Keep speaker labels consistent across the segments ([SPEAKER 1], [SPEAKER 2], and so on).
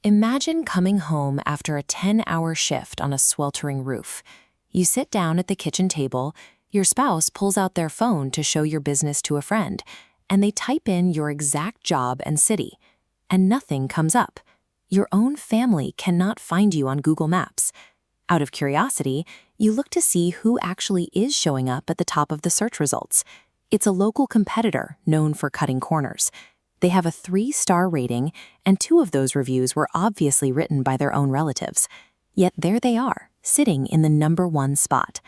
[SPEAKER 1] Imagine coming home after a 10-hour shift on a sweltering roof. You sit down at the kitchen table, your spouse pulls out their phone to show your business to a friend, and they type in your exact job and city, and nothing comes up. Your own family cannot find you on Google Maps. Out of curiosity, you look to see who actually is showing up at the top of the search results. It's a local competitor known for cutting corners. They have a 3-star rating, and 2 of those reviews were obviously written by their own relatives. Yet there they are, sitting in the #1 spot.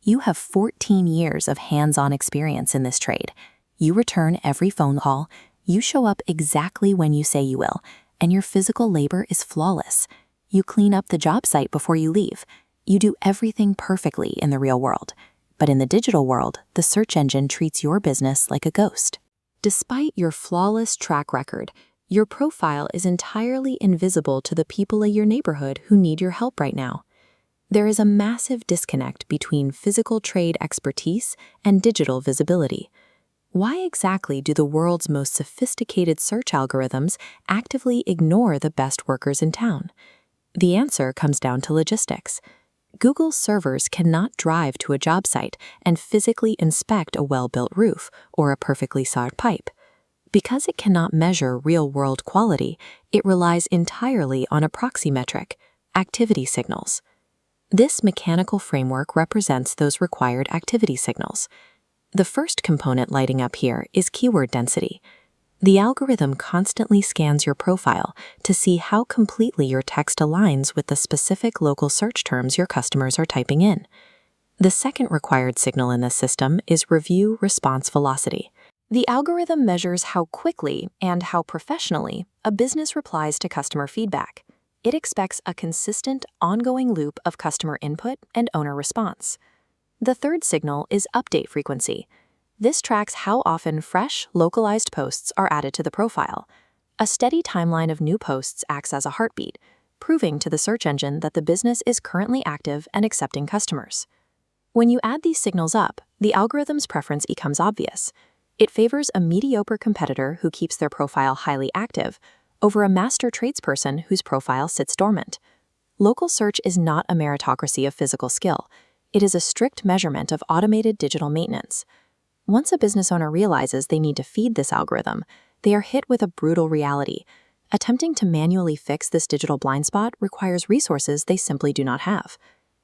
[SPEAKER 1] You have 14 years of hands-on experience in this trade. You return every phone call, you show up exactly when you say you will, and your physical labor is flawless. You clean up the job site before you leave. You do everything perfectly in the real world. But in the digital world, the search engine treats your business like a ghost. Despite your flawless track record, your profile is entirely invisible to the people in your neighborhood who need your help right now. There is a massive disconnect between physical trade expertise and digital visibility. Why exactly do the world's most sophisticated search algorithms actively ignore the best workers in town? The answer comes down to logistics. Google's servers cannot drive to a job site and physically inspect a well-built roof or a perfectly sawed pipe. Because it cannot measure real-world quality, it relies entirely on a proxy metric, activity signals. This mechanical framework represents those required activity signals. The first component lighting up here is keyword density. The algorithm constantly scans your profile to see how completely your text aligns with the specific local search terms your customers are typing in. The second required signal in this system is review response velocity. The algorithm measures how quickly and how professionally a business replies to customer feedback. It expects a consistent, ongoing loop of customer input and owner response. The third signal is update frequency. This tracks how often fresh, localized posts are added to the profile. A steady timeline of new posts acts as a heartbeat, proving to the search engine that the business is currently active and accepting customers. When you add these signals up, the algorithm's preference becomes obvious. It favors a mediocre competitor who keeps their profile highly active over a master tradesperson whose profile sits dormant. Local search is not a meritocracy of physical skill. It is a strict measurement of automated digital maintenance. Once a business owner realizes they need to feed this algorithm, they are hit with a brutal reality. Attempting to manually fix this digital blind spot requires resources they simply do not have.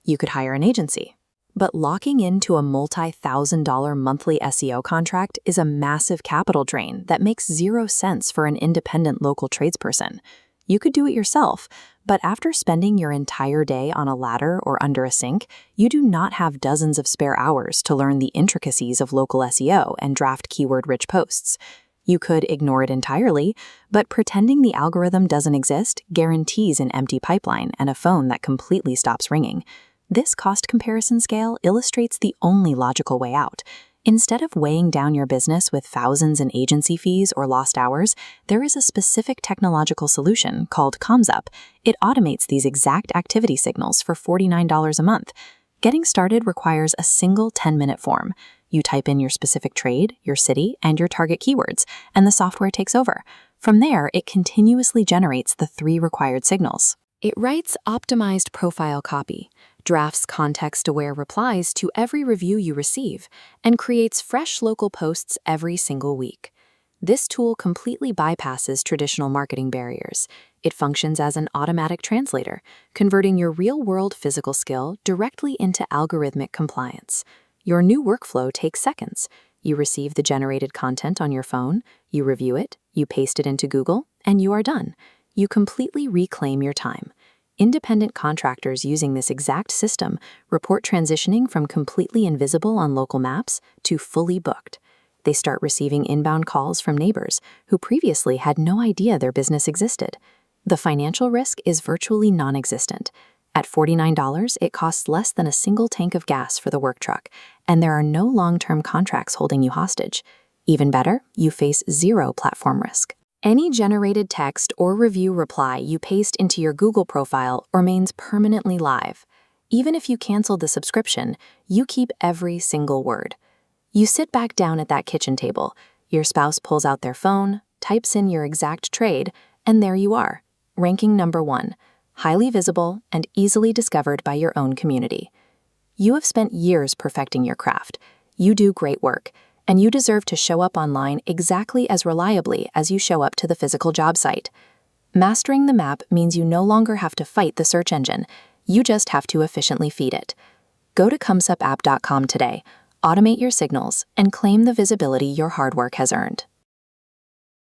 [SPEAKER 1] You could hire an agency. But locking into a multi-$1,000 monthly SEO contract is a massive capital drain that makes zero sense for an independent local tradesperson. You could do it yourself, but after spending your entire day on a ladder or under a sink, you do not have dozens of spare hours to learn the intricacies of local SEO and draft keyword-rich posts. You could ignore it entirely, but pretending the algorithm doesn't exist guarantees an empty pipeline and a phone that completely stops ringing. This cost comparison scale illustrates the only logical way out. Instead of weighing down your business with thousands in agency fees or lost hours, there is a specific technological solution called CommsUp. It automates these exact activity signals for $49 a month. Getting started requires a single 10-minute form. You type in your specific trade, your city, and your target keywords, and the software takes over. From there, it continuously generates the 3 required signals. It writes optimized profile copy, drafts context-aware replies to every review you receive, and creates fresh local posts every single week. This tool completely bypasses traditional marketing barriers. It functions as an automatic translator, converting your real-world physical skill directly into algorithmic compliance. Your new workflow takes seconds. You receive the generated content on your phone, you review it, you paste it into Google, and you are done. You completely reclaim your time. Independent contractors using this exact system report transitioning from completely invisible on local maps to fully booked. They start receiving inbound calls from neighbors who previously had no idea their business existed. The financial risk is virtually non-existent. At $49, it costs less than a single tank of gas for the work truck, and there are no long-term contracts holding you hostage. Even better, you face zero platform risk. Any generated text or review reply you paste into your Google profile remains permanently live. Even if you cancel the subscription, you keep every single word. You sit back down at that kitchen table, your spouse pulls out their phone, types in your exact trade, and there you are. ranking number 1, highly visible and easily discovered by your own community. You have spent years perfecting your craft. You do great work, and you deserve to show up online exactly as reliably as you show up to the physical job site. Mastering the map means you no longer have to fight the search engine. You just have to efficiently feed it. Go to CommsUpapp.com today, automate your signals, and claim the visibility your hard work has earned.